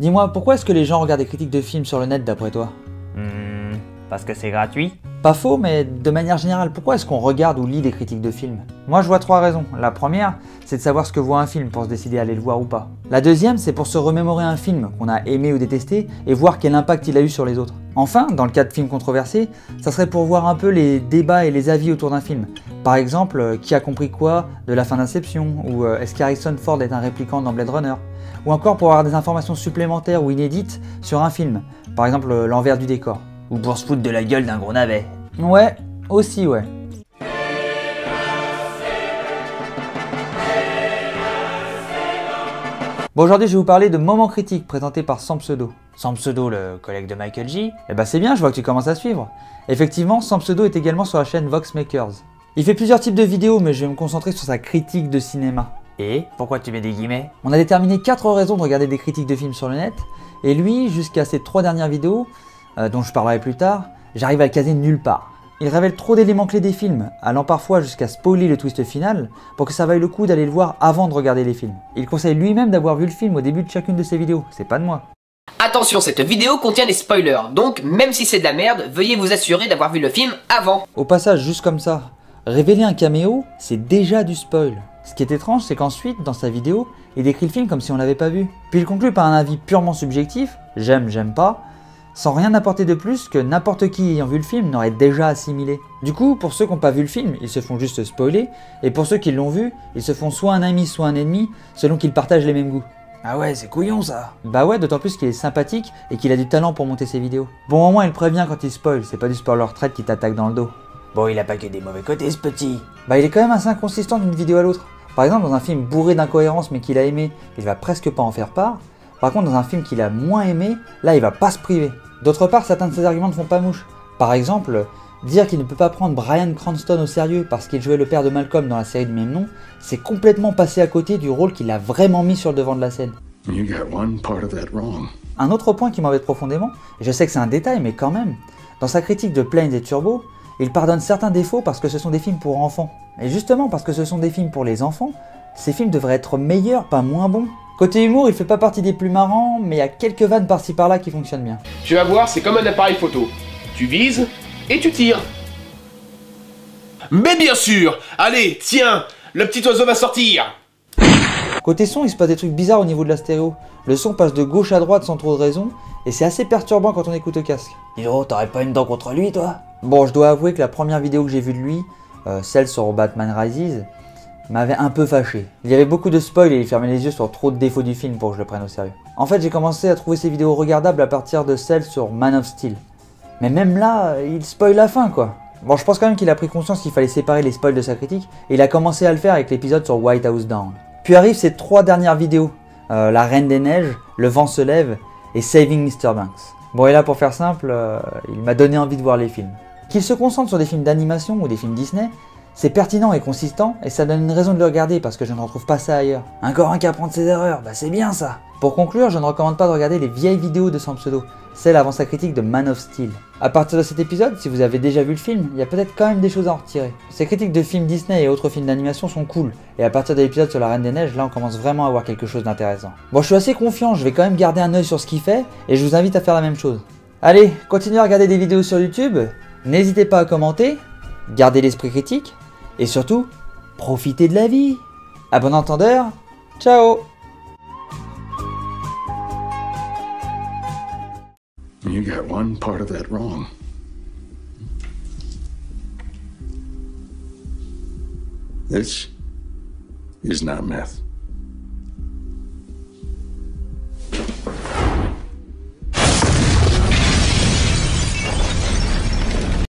Dis-moi, pourquoi est-ce que les gens regardent des critiques de films sur le net d'après toi? Parce que c'est gratuit. Pas faux, mais de manière générale, pourquoi est-ce qu'on regarde ou lit des critiques de films? Moi je vois 3 raisons. La première, c'est de savoir ce que vaut un film pour se décider à aller le voir ou pas. La deuxième, c'est pour se remémorer un film qu'on a aimé ou détesté et voir quel impact il a eu sur les autres. Enfin, dans le cas de films controversés, ça serait pour voir un peu les débats et les avis autour d'un film. Par exemple, qui a compris quoi de la fin d'Inception, ou est-ce qu'Harrison Ford est un répliquant dans Blade Runner, ou encore pour avoir des informations supplémentaires ou inédites sur un film, par exemple l'envers du décor. Ou pour se foutre de la gueule d'un gros navet. Ouais, aussi ouais. Bon, aujourd'hui je vais vous parler de Moments critiques présentés par Sans Pseudo. Sans Pseudo, le collègue de Michael J. Eh ben c'est bien, je vois que tu commences à suivre. Effectivement, Sans Pseudo est également sur la chaîne Voxmakers. Il fait plusieurs types de vidéos, mais je vais me concentrer sur sa critique de cinéma. Et pourquoi tu mets des guillemets? On a déterminé 4 raisons de regarder des critiques de films sur le net, et lui, jusqu'à ses 3 dernières vidéos, dont je parlerai plus tard, j'arrive à le caser nulle part. Il révèle trop d'éléments clés des films, allant parfois jusqu'à spoiler le twist final, pour que ça vaille le coup d'aller le voir avant de regarder les films. Il conseille lui-même d'avoir vu le film au début de chacune de ses vidéos, c'est pas de moi. Attention, cette vidéo contient des spoilers, donc même si c'est de la merde, veuillez vous assurer d'avoir vu le film avant. Au passage, juste comme ça, révéler un caméo, c'est déjà du spoil. Ce qui est étrange, c'est qu'ensuite, dans sa vidéo, il décrit le film comme si on l'avait pas vu. Puis il conclut par un avis purement subjectif, j'aime, j'aime pas, sans rien apporter de plus que n'importe qui ayant vu le film n'aurait déjà assimilé. Du coup, pour ceux qui n'ont pas vu le film, ils se font juste spoiler, et pour ceux qui l'ont vu, ils se font soit un ami, soit un ennemi, selon qu'ils partagent les mêmes goûts. Ah ouais, c'est couillon ça. Bah ouais, d'autant plus qu'il est sympathique et qu'il a du talent pour monter ses vidéos. Bon, au moins il prévient quand il spoil, c'est pas du spoiler traite qui t'attaque dans le dos. Bon, il a pas que des mauvais côtés ce petit. Bah il est quand même assez inconsistant d'une vidéo à l'autre. Par exemple, dans un film bourré d'incohérences mais qu'il a aimé, il va presque pas en faire part. Par contre, dans un film qu'il a moins aimé, là il va pas se priver. D'autre part, certains de ses arguments ne font pas mouche. Par exemple, dire qu'il ne peut pas prendre Bryan Cranston au sérieux parce qu'il jouait le père de Malcolm dans la série du même nom, c'est complètement passé à côté du rôle qu'il a vraiment mis sur le devant de la scène. Un autre point qui m'embête profondément, et je sais que c'est un détail mais quand même, dans sa critique de Planes et Turbo, il pardonne certains défauts parce que ce sont des films pour enfants. Et justement parce que ce sont des films pour les enfants, ces films devraient être meilleurs, pas moins bons. Côté humour, il fait pas partie des plus marrants, mais il y a quelques vannes par-ci par-là qui fonctionnent bien. Tu vas voir, c'est comme un appareil photo. Tu vises et tu tires. Mais bien sûr! Allez, tiens! Le petit oiseau va sortir! Côté son, il se passe des trucs bizarres au niveau de la stéréo. Le son passe de gauche à droite sans trop de raison, et c'est assez perturbant quand on écoute au casque. Dis donc, t'aurais pas une dent contre lui toi? Bon, je dois avouer que la première vidéo que j'ai vue de lui, celle sur Batman Rises, m'avait un peu fâché. Il y avait beaucoup de spoil et il fermait les yeux sur trop de défauts du film pour que je le prenne au sérieux. En fait, j'ai commencé à trouver ces vidéos regardables à partir de celles sur Man of Steel. Mais même là, il spoil la fin quoi. Bon, je pense quand même qu'il a pris conscience qu'il fallait séparer les spoils de sa critique, et il a commencé à le faire avec l'épisode sur White House Down. Puis arrivent ses 3 dernières vidéos, La Reine des Neiges, Le Vent se lève et Saving Mr. Banks. Bon, et là pour faire simple, il m'a donné envie de voir les films. Qu'il se concentre sur des films d'animation ou des films Disney, c'est pertinent et consistant, et ça donne une raison de le regarder parce que je ne retrouve pas ça ailleurs. Encore un qui apprend de ses erreurs, bah c'est bien ça. Pour conclure, je ne recommande pas de regarder les vieilles vidéos de Sans Pseudo, celles avant sa critique de Man of Steel. À partir de cet épisode, si vous avez déjà vu le film, il y a peut-être quand même des choses à en retirer. Ses critiques de films Disney et autres films d'animation sont cool, et à partir de l'épisode sur la Reine des Neiges, là on commence vraiment à voir quelque chose d'intéressant. Bon, je suis assez confiant, je vais quand même garder un œil sur ce qu'il fait, et je vous invite à faire la même chose. Allez, continuez à regarder des vidéos sur YouTube, n'hésitez pas à commenter, gardez l'esprit critique, et surtout, profitez de la vie. À bon entendeur, ciao. You got one part of that wrong. This is not meth.